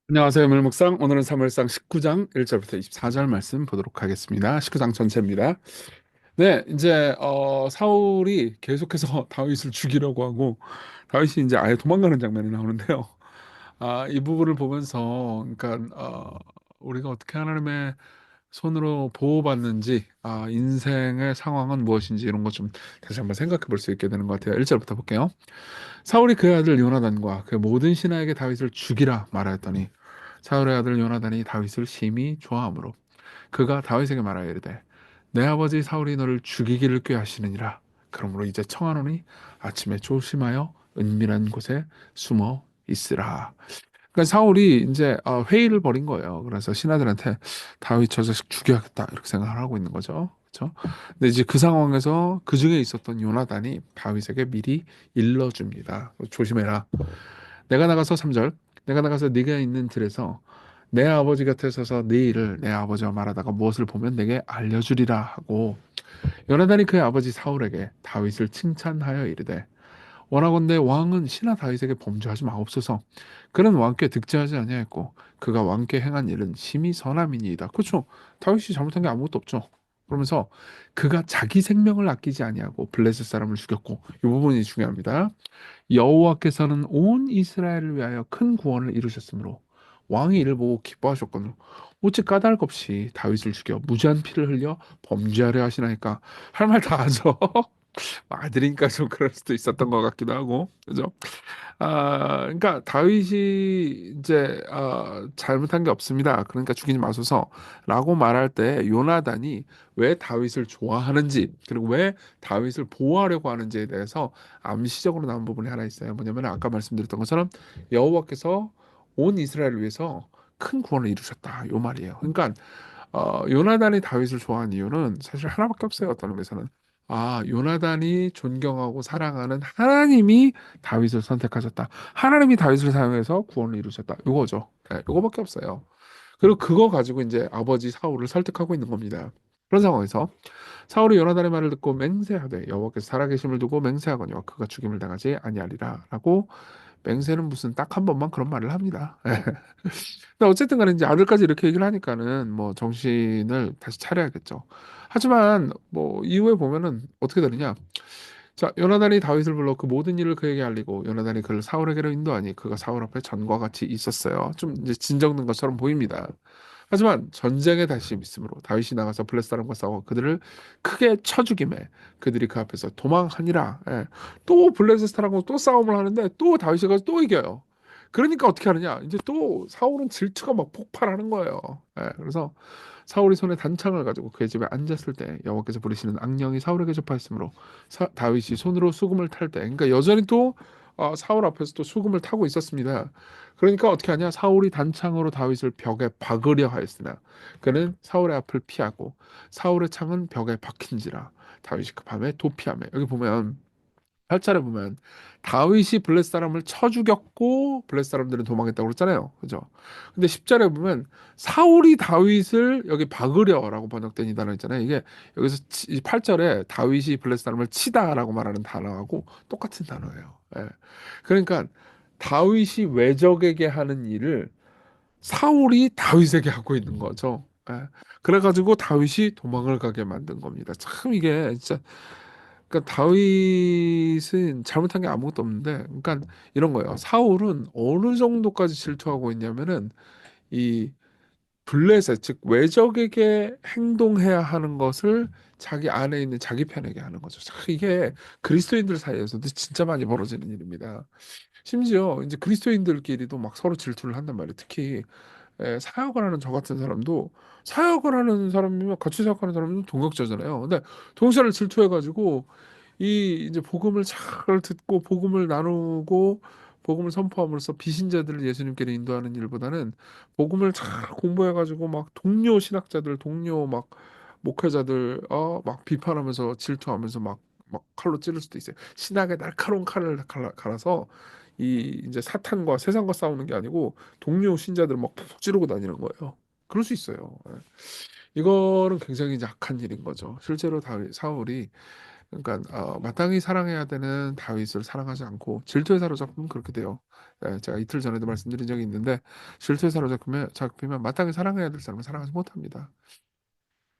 안녕하세요. 물묵상. 오늘은 사무엘상 19장 1절부터 24절 말씀 보도록 하겠습니다. 19장 전체입니다. 네, 이제 사울이 계속해서 다윗을 죽이려고 하고 다윗이 이제 아예 도망가는 장면이 나오는데요. 이 부분을 보면서 그러니까 우리가 어떻게 하나님의 손으로 보호받는지, 인생의 상황은 무엇인지 이런 것 좀 다시 한번 생각해 볼 수 있게 되는 것 같아요. 1절부터 볼게요. 사울이 그의 아들 요나단과 그 모든 신하에게 다윗을 죽이라 말하였더니 사울의 아들 요나단이 다윗을 심히 좋아하므로 그가 다윗에게 말하여 이르되 내 아버지 사울이 너를 죽이기를 꾀하시느니라. 그러므로 이제 청하노니 아침에 조심하여 은밀한 곳에 숨어 있으라. 그러니까 사울이 이제 회의를 벌인 거예요. 그래서 신하들한테 다윗 저 자식 죽여야겠다 이렇게 생각을 하고 있는 거죠. 그렇죠? 근데 이제 그 상황에서 그 중에 있었던 요나단이 다윗에게 미리 일러줍니다. 조심해라. 내가 나가서 3절. 내가 나가서 네가 있는 들에서 내 아버지 곁에 서서 네 일을 내 아버지와 말하다가 무엇을 보면 내게 알려주리라 하고 요나단이 그의 아버지 사울에게 다윗을 칭찬하여 이르되 원하건대 왕은 신하 다윗에게 범죄하지 마옵소서. 그는 왕께 득죄하지 아니하였고 그가 왕께 행한 일은 심히 선함이니이다. 그렇죠. 다윗이 잘못한 게 아무것도 없죠. 그러면서 그가 자기 생명을 아끼지 아니하고 블레셋 사람을 죽였고 이 부분이 중요합니다. 여호와께서는 온 이스라엘을 위하여 큰 구원을 이루셨으므로 왕이 이를 보고 기뻐하셨거늘 어찌 까닭 없이 다윗을 죽여 무지한 피를 흘려 범죄하려 하시나이까. 할 말 다 하죠. 아들이니까 좀 그럴 수도 있었던 것 같기도 하고, 그죠? 그러니까 다윗이 이제 잘못한 게 없습니다. 그러니까 죽이지 마소서라고 말할 때 요나단이 왜 다윗을 좋아하는지 그리고 왜 다윗을 보호하려고 하는지에 대해서 암시적으로 나온 부분이 하나 있어요. 뭐냐면 아까 말씀드렸던 것처럼 여호와께서 온 이스라엘을 위해서 큰 구원을 이루셨다. 요 말이에요. 그러니까 요나단이 다윗을 좋아하는 이유는 사실 하나밖에 없어요. 어떤 의미에서는. 요나단이 존경하고 사랑하는 하나님이 다윗을 선택하셨다. 하나님이 다윗을 사용해서 구원을 이루셨다. 요거죠. 네, 요거밖에 없어요. 그리고 그거 가지고 이제 아버지 사울을 설득하고 있는 겁니다. 그런 상황에서 사울이 요나단의 말을 듣고 맹세하되 여호와께서 살아계심을 두고 맹세하거니와 그가 죽임을 당하지 아니하리라라고 맹세는 무슨 딱 한 번만 그런 말을 합니다. 근데 어쨌든 간에 이제 아들까지 이렇게 얘기를 하니까는 뭐 정신을 다시 차려야겠죠. 하지만 뭐 이후에 보면은 어떻게 되느냐? 자, 요나단이 다윗을 불러 그 모든 일을 그에게 알리고 요나단이 그를 사울에게로 인도하니 그가 사울 앞에 전과 같이 있었어요. 좀 이제 진정된 것처럼 보입니다. 하지만 전쟁에 다시 있으므로 다윗이 나가서 블레셋 사람과 싸워 그들을 크게 쳐 죽임에 그들이 그 앞에서 도망하니라. 예. 또 블레셋 사람과 또 싸움을 하는데 또 다윗이 가서 또 이겨요. 그러니까 어떻게 하느냐? 이제 또 사울은 질투가 막 폭발하는 거예요. 예. 그래서 사울이 손에 단창을 가지고 그의 집에 앉았을 때 여호와께서 부르시는 악령이 사울에게 접하였으므로 다윗이 손으로 수금을 탈 때, 그러니까 여전히 또 사울 앞에서 또 수금을 타고 있었습니다. 그러니까 어떻게 하냐? 사울이 단창으로 다윗을 벽에 박으려 하였으나 그는 사울의 앞을 피하고 사울의 창은 벽에 박힌지라 다윗이 그 밤에 도피하며 여기 보면 8절에 보면 다윗이 블레셋 사람을 쳐 죽였고 블레셋 사람들은 도망했다고 그랬잖아요. 그죠? 근데 10절에 보면 사울이 다윗을 여기 박으려라고 번역된 이 단어 있잖아요. 이게 여기서 8절에 다윗이 블레셋 사람을 치다라고 말하는 단어하고 똑같은 단어예요. 예. 그러니까 다윗이 외적에게 하는 일을 사울이 다윗에게 하고 있는 거죠. 예. 그래가지고 다윗이 도망을 가게 만든 겁니다. 참 이게 진짜 그러니까 다윗은 잘못한 게 아무것도 없는데, 그러니까 이런 거예요. 사울은 어느 정도까지 질투하고 있냐면은 이 블레셋 즉 외적에게 행동해야 하는 것을 자기 안에 있는 자기 편에게 하는 거죠. 참 이게 그리스도인들 사이에서도 진짜 많이 벌어지는 일입니다. 심지어 이제 그리스도인들끼리도 막 서로 질투를 한단 말이에요. 특히 사역을 하는 저 같은 사람도 사역을 하는 사람이면 같이 사역하는 사람은 동역자잖아요. 근데 동역자를 질투해가지고 이 이제 복음을 잘 듣고 복음을 나누고 복음을 선포함으로써 비신자들을 예수님께로 인도하는 일보다는 복음을 잘 공부해가지고 막 동료 신학자들, 동료 막 목회자들 막 비판하면서 질투하면서 막 칼로 찌를 수도 있어요. 신학의 날카로운 칼을 갈아서 이 이제 사탄과 세상과 싸우는 게 아니고 동료 신자들 막 푹 찌르고 다니는 거예요. 그럴 수 있어요. 예. 이거는 굉장히 이제 악한 일인 거죠. 실제로 다윗 사울이 그러니까 마땅히 사랑해야 되는 다윗을 사랑하지 않고 질투에 사로잡으면 그렇게 돼요. 제가 이틀 전에도 말씀드린 적이 있는데 질투에 사로잡히면 마땅히 사랑해야 될 사람을 사랑하지 못합니다.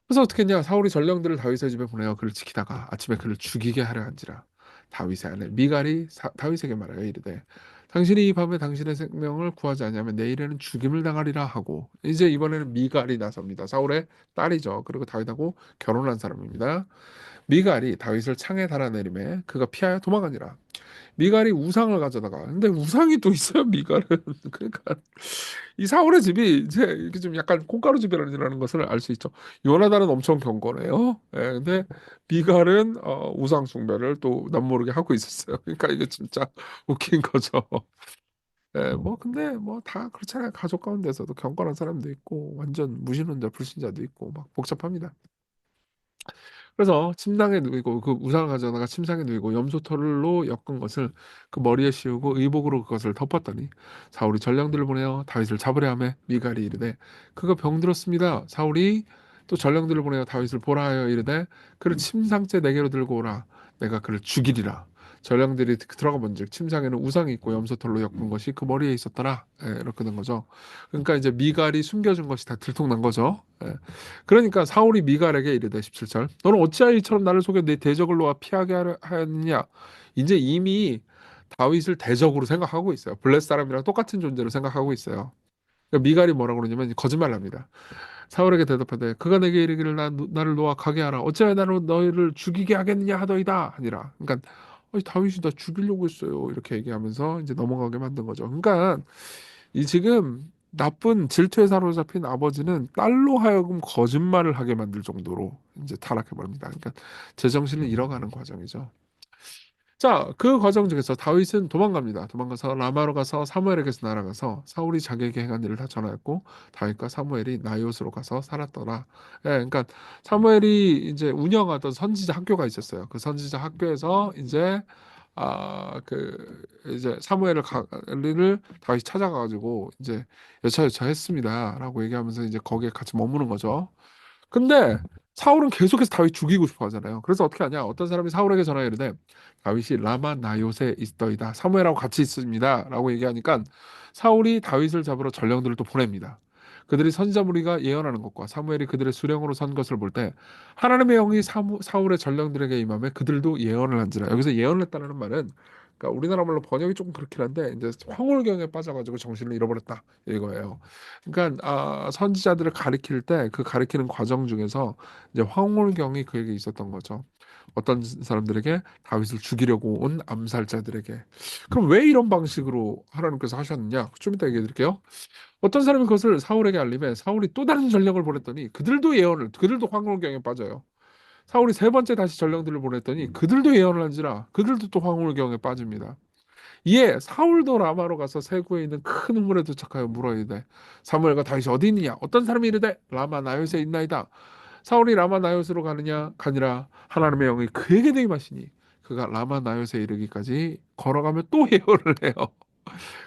그래서 어떻게 했냐? 사울이 전령들을 다윗의 집에 보내어 그를 지키다가 아침에 그를 죽이게 하려 한지라. 다윗의 아내 미갈이 다윗에게 말하여 이르되 당신이 이 밤에 당신의 생명을 구하지 아니하면 내일에는 죽임을 당하리라 하고 이제 이번에는 미갈이 나섭니다. 사울의 딸이죠. 그리고 다윗하고 결혼한 사람입니다. 미갈이 다윗을 창에 달아내림에 그가 피하여 도망가니라. 미갈이 우상을 가져다가 근데 우상이 또 있어요 미갈은 그러니까 이 사울의 집이 이제 이렇게 좀 약간 콩가루 집이라는 것을 알 수 있죠. 요나단은 엄청 경건해요. 근데 미갈은 우상 숭배를 또 남모르게 하고 있었어요. 그러니까 이게 진짜 웃긴 거죠. 뭐 근데 뭐 다 그렇잖아요. 가족 가운데서도 경건한 사람도 있고 완전 무신론자 불신자도 있고 막 복잡합니다. 그래서 침상에 누이고 그 우상을 가져다가 침상에 누이고 염소털로 엮은 것을 그 머리에 씌우고 의복으로 그것을 덮었더니 사울이 전령들을 보내어 다윗을 잡으려 하매 미갈이 이르되 그가 병들었습니다. 사울이 또 전령들을 보내어 다윗을 보라 하여 이르되 그를 침상째 내게로 들고 오라 내가 그를 죽이리라. 전령들이 들어가 본즉 침상에는 우상이 있고 염소털로 엮은 것이 그 머리에 있었더라. 이렇게 된 거죠. 그러니까 이제 미갈이 숨겨준 것이 다 들통난 거죠. 그러니까 사울이 미갈에게 이르되 17절 너는 어찌하여 이처럼 나를 속여 내 대적을 놓아 피하게 하였느냐. 이제 이미 다윗을 대적으로 생각하고 있어요. 블레 사람이랑 똑같은 존재로 생각하고 있어요. 그러니까 미갈이 뭐라고 그러냐면 거짓말을 합니다. 사울에게 대답하되 그가 내게 이르기를 나를 놓아 가게 하라 어찌하여 나를 너희를 죽이게 하겠느냐 하더이다 하니라. 그러니까 다윗이 나 죽이려고 했어요 이렇게 얘기하면서 이제 넘어가게 만든 거죠. 그러니까 이 지금 나쁜 질투에 사로잡힌 아버지는 딸로 하여금 거짓말을 하게 만들 정도로 이제 타락해 버립니다. 그러니까 제정신을 잃어가는 과정이죠. 자, 그 과정 중에서 다윗은 도망갑니다. 도망가서 라마로 가서 사무엘에게서 날아가서 사울이 자기에게 행한 일을 다 전하였고 다윗과 사무엘이 나이옷으로 가서 살았더라. 그러니까 사무엘이 이제 운영하던 선지자 학교가 있었어요. 그 선지자 학교에서 이제 이제 사무엘을 를 다윗이 찾아가가지고 이제 여차여차 했습니다라고 얘기하면서 이제 거기에 같이 머무는 거죠. 근데 사울은 계속해서 다윗 죽이고 싶어 하잖아요. 그래서 어떻게 하냐? 어떤 사람이 사울에게 전하여 이르되 다윗이 라마 나요세 있더이다. 사무엘하고 같이 있습니다라고 얘기하니까 사울이 다윗을 잡으러 전령들을 또 보냅니다. 그들이 선지자 무리가 예언하는 것과 사무엘이 그들의 수령으로 선 것을 볼 때 하나님의 영이 사울의 전령들에게 임하며 그들도 예언을 한지라. 여기서 예언을 했다는 말은 그러니까 우리나라 말로 번역이 조금 그렇긴 한데 이제 황홀경에 빠져가지고 정신을 잃어버렸다 이거예요. 그러니까 선지자들을 가리킬 때 그 가리키는 과정 중에서 이제 황홀경이 그에게 있었던 거죠. 어떤 사람들에게 다윗을 죽이려고 온 암살자들에게. 그럼 왜 이런 방식으로 하나님께서 하셨느냐? 좀 이따 얘기해 드릴게요. 어떤 사람이 그것을 사울에게 알림해 사울이 또 다른 전령을 보냈더니 그들도 황홀경에 빠져요. 사울이 세 번째 다시 전령들을 보냈더니 그들도 예언을 한지라 그들도 또 황홀경에 빠집니다. 이에 사울도 라마로 가서 세구에 있는 큰 우물에 도착하여 물어 이르되 사무엘과 다윗이 어디 있느냐 어떤 사람이 이르되 라마 나요스에 있나이다. 사울이 라마 나요스로 가니라 하나님의 영이 그에게 대임하시니 그가 라마 나요스에 이르기까지 걸어가며 또 예언을 해요.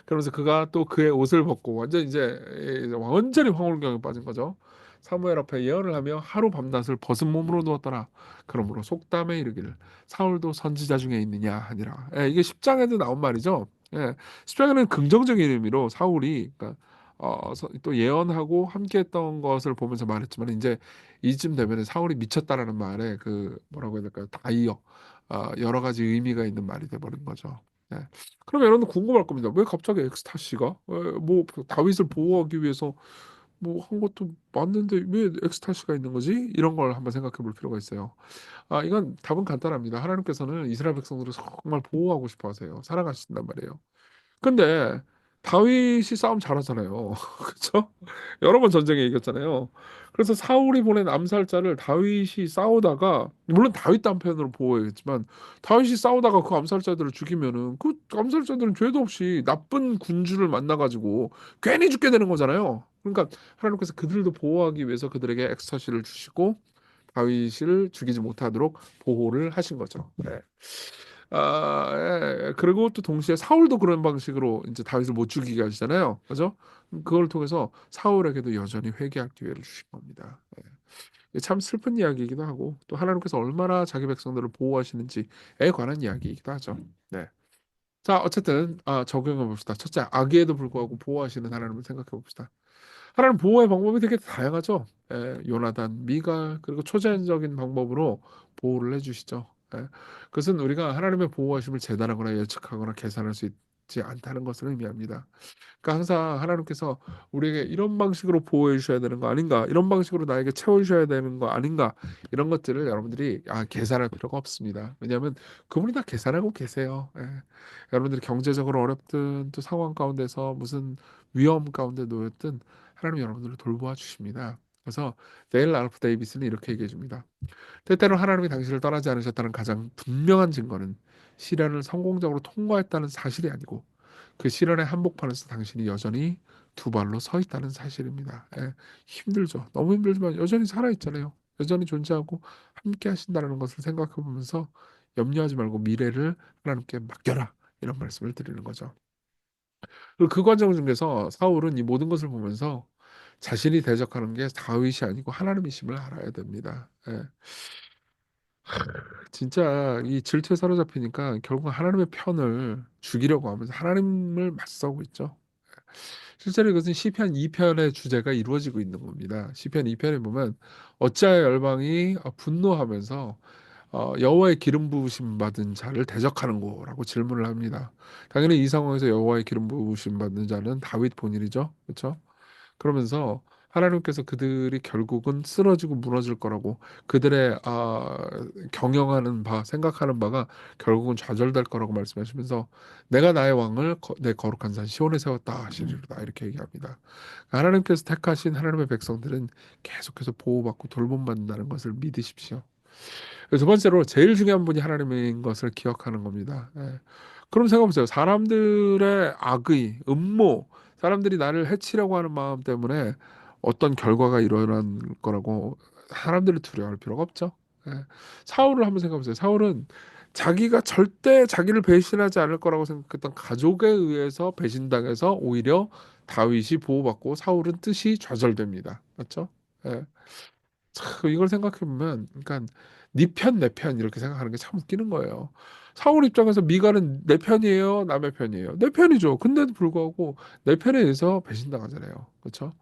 그러면서 그가 또 그의 옷을 벗고 완전 이제 완전히 황홀경에 빠진 거죠. 사무엘 앞에 예언을 하며 하루 밤낮을 벗은 몸으로 누웠더라. 그러므로 속담에 이르기를 사울도 선지자 중에 있느냐 하니라. 이게 10장에도 나온 말이죠. 10장에는 긍정적인 의미로 사울이 그러니까 또 예언하고 함께했던 것을 보면서 말했지만 이제 이쯤 되면 사울이 미쳤다라는 말에 그 뭐라고 해야 될까요? 다이어 여러 가지 의미가 있는 말이 돼버린 거죠. 예. 그럼 여러분 궁금할 겁니다. 왜 갑자기 엑스타시가 뭐 다윗을 보호하기 위해서 뭐 한 것도 맞는데 왜 엑스타시가 있는 거지? 이런 걸 한번 생각해 볼 필요가 있어요. 이건 답은 간단합니다. 하나님께서는 이스라엘 백성들을 정말 보호하고 싶어 하세요. 사랑하신단 말이에요. 근데 다윗이 싸움 잘하잖아요. 그렇죠? 여러 번 전쟁에 이겼잖아요. 그래서 사울이 보낸 암살자를 다윗이 싸우다가 물론 다윗도 한편으로 보호했지만 다윗이 싸우다가 그 암살자들을 죽이면은 그 암살자들은 죄도 없이 나쁜 군주를 만나가지고 괜히 죽게 되는 거잖아요. 그러니까 하나님께서 그들도 보호하기 위해서 그들에게 엑스터시를 주시고 다윗을 죽이지 못하도록 보호를 하신 거죠. 네. 그리고 또 동시에 사울도 그런 방식으로 이제 다윗을 못 죽이게 하시잖아요. 그죠? 그걸 통해서 사울에게도 여전히 회개할 기회를 주신 겁니다. 이게 참 슬픈 이야기이기도 하고 또 하나님께서 얼마나 자기 백성들을 보호하시는지에 관한 이야기이기도 하죠. 네. 자, 어쨌든 적용해 봅시다. 첫째, 악에도 불구하고 보호하시는 하나님을 생각해 봅시다. 하나님 보호의 방법이 되게 다양하죠. 요나단, 미갈, 그리고 초자연적인 방법으로 보호를 해주시죠. 그것은 우리가 하나님의 보호하심을 재단하거나 예측하거나 계산할 수 있지 않다는 것을 의미합니다. 그러니까 항상 하나님께서 우리에게 이런 방식으로 보호해 주셔야 되는 거 아닌가, 이런 방식으로 나에게 채워 주셔야 되는 거 아닌가, 이런 것들을 여러분들이 계산할 필요가 없습니다. 왜냐하면 그분이 다 계산하고 계세요. 여러분들이 경제적으로 어렵든 또 상황 가운데서 무슨 위험 가운데 놓였든 하나님 여러분들을 돌보아 주십니다. 그래서 데일 랄프 데이비스는 이렇게 얘기해 줍니다. 때때로 하나님이 당신을 떠나지 않으셨다는 가장 분명한 증거는 시련을 성공적으로 통과했다는 사실이 아니고 그 시련의 한복판에서 당신이 여전히 두 발로 서 있다는 사실입니다. 힘들죠. 너무 힘들지만 여전히 살아 있잖아요. 여전히 존재하고 함께 하신다는 것을 생각해 보면서 염려하지 말고 미래를 하나님께 맡겨라. 이런 말씀을 드리는 거죠. 그리고 그 과정 중에서 사울은 이 모든 것을 보면서 자신이 대적하는 게 다윗이 아니고 하나님이심을 알아야 됩니다. 진짜 이 질투에 사로잡히니까 결국 하나님의 편을 죽이려고 하면서 하나님을 맞서고 있죠. 실제로 이것은 시편 2편의 주제가 이루어지고 있는 겁니다. 시편 2편에 보면 어찌하여 열방이 분노하면서 여호와의 기름 부으심 받은 자를 대적하는 거라고 질문을 합니다. 당연히 이 상황에서 여호와의 기름 부으심 받는 자는 다윗 본인이죠. 그렇죠? 그러면서 하나님께서 그들이 결국은 쓰러지고 무너질 거라고 그들의 경영하는 바, 생각하는 바가 결국은 좌절될 거라고 말씀하시면서 내가 나의 왕을 내 거룩한 산 시온에 세웠다 하시리로다 이렇게 얘기합니다. 하나님께서 택하신 하나님의 백성들은 계속해서 보호받고 돌봄받는다는 것을 믿으십시오. 두 번째로 제일 중요한 분이 하나님인 것을 기억하는 겁니다. 그럼 생각해보세요. 사람들의 악의, 음모, 사람들이 나를 해치려고 하는 마음 때문에 어떤 결과가 일어난 거라고 사람들을 두려워할 필요가 없죠. 사울을 한번 생각해보세요. 사울은 자기가 절대 자기를 배신하지 않을 거라고 생각했던 가족에 의해서 배신당해서 오히려 다윗이 보호받고 사울은 뜻이 좌절됩니다. 맞죠? 예. 참 이걸 생각해 보면, 그러니까 네 편 내 편 이렇게 생각하는 게 참 웃기는 거예요. 사울 입장에서 미가는 내 편이에요, 남의 편이에요. 내 편이죠. 근데도 불구하고 내 편에 의해서 배신당하잖아요. 그렇죠?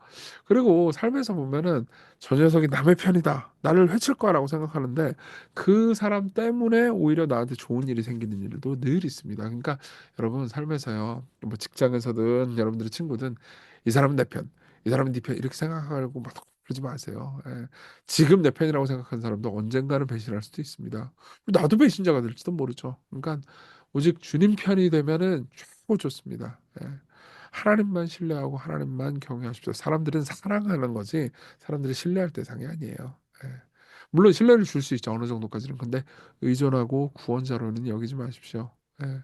그리고 삶에서 보면은 저 녀석이 남의 편이다, 나를 해칠 거라고 생각하는데 그 사람 때문에 오히려 나한테 좋은 일이 생기는 일도 늘 있습니다. 그러니까 여러분 삶에서요, 뭐 직장에서든 여러분들의 친구든 이 사람은 내 편, 이 사람은 네 편 이렇게 생각하고 막 그러지 마세요. 지금 내 편이라고 생각하는 사람도 언젠가는 배신할 수도 있습니다. 나도 배신자가 될지도 모르죠. 그러니까 오직 주님 편이 되면은 최고 좋습니다. 하나님만 신뢰하고 하나님만 경외하십시오. 사람들은 사랑하는 거지 사람들이 신뢰할 대상이 아니에요. 예. 물론 신뢰를 줄 수 있죠. 어느 정도까지는. 근데 의존하고 구원자로는 여기지 마십시오. 예.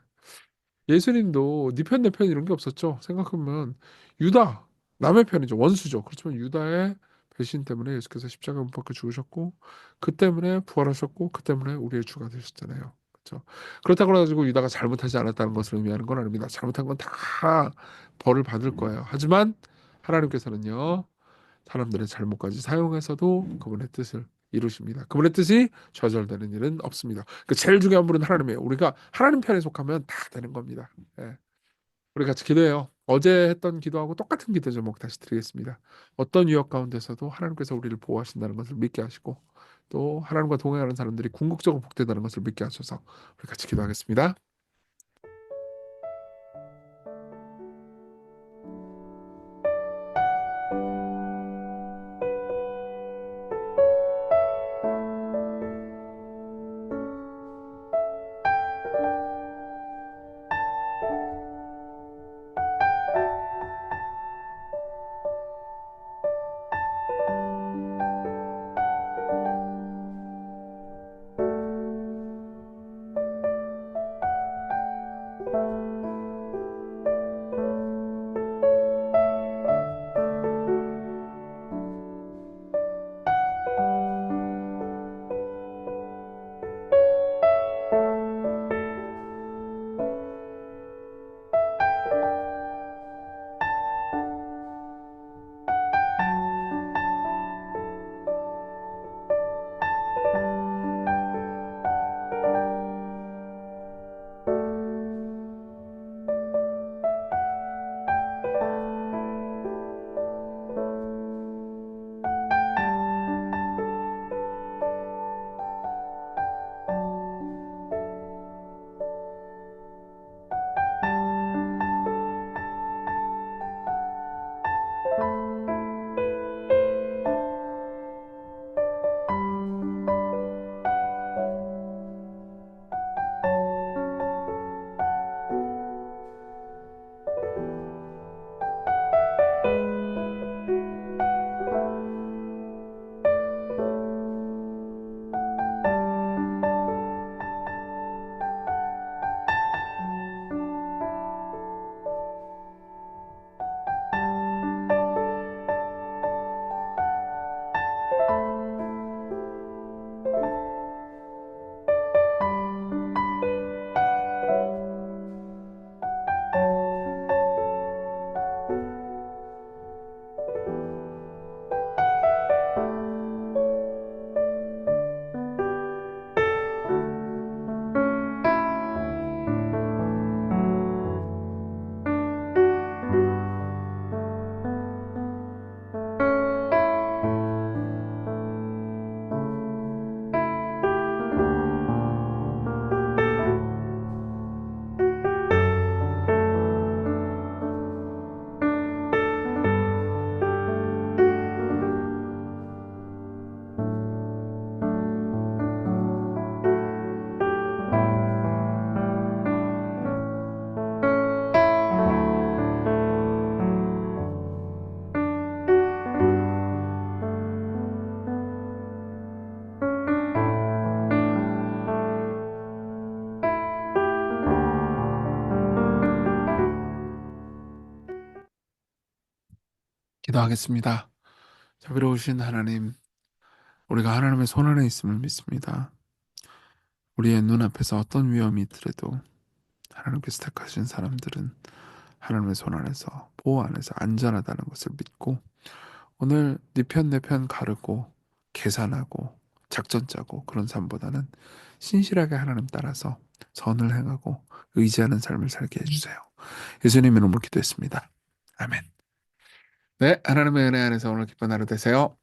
예수님도 네 편 내 편 이런 게 없었죠. 생각하면 유다 남의 편이죠. 원수죠. 그렇지만 유다의 배신 때문에 예수께서 십자가 못 박혀 죽으셨고 그 때문에 부활하셨고 그 때문에 우리의 주가 되셨잖아요. 그렇죠. 그렇다고 해가지고 유다가 잘못하지 않았다는 것을 의미하는 건 아닙니다. 잘못한 건 다 벌을 받을 거예요. 하지만 하나님께서는요 사람들의 잘못까지 사용해서도 그분의 뜻을 이루십니다. 그분의 뜻이 좌절되는 일은 없습니다. 그 제일 중요한 분은 하나님이에요. 우리가 하나님 편에 속하면 다 되는 겁니다. 우리 같이 기도해요. 어제 했던 기도하고 똑같은 기도 제목 다시 드리겠습니다. 어떤 유혹 가운데서도 하나님께서 우리를 보호하신다는 것을 믿게 하시고 또 하나님과 동행하는 사람들이 궁극적으로 복되다는 것을 믿게 하셔서 우리 같이 기도하겠습니다. 기도하겠습니다. 자비로우신 하나님, 우리가 하나님의 손 안에 있음을 믿습니다. 우리의 눈앞에서 어떤 위험이 있더라도 하나님께서 택하신 사람들은 하나님의 손 안에서, 보호 안에서 안전하다는 것을 믿고, 오늘 네 편 내 편 가르고 계산하고 작전 짜고 그런 삶보다는 신실하게 하나님 따라서 선을 행하고 의지하는 삶을 살게 해주세요. 예수님 이름으로 기도했습니다. 아멘. 네, 하나님의 은혜 안에서 오늘 기쁜 하루 되세요.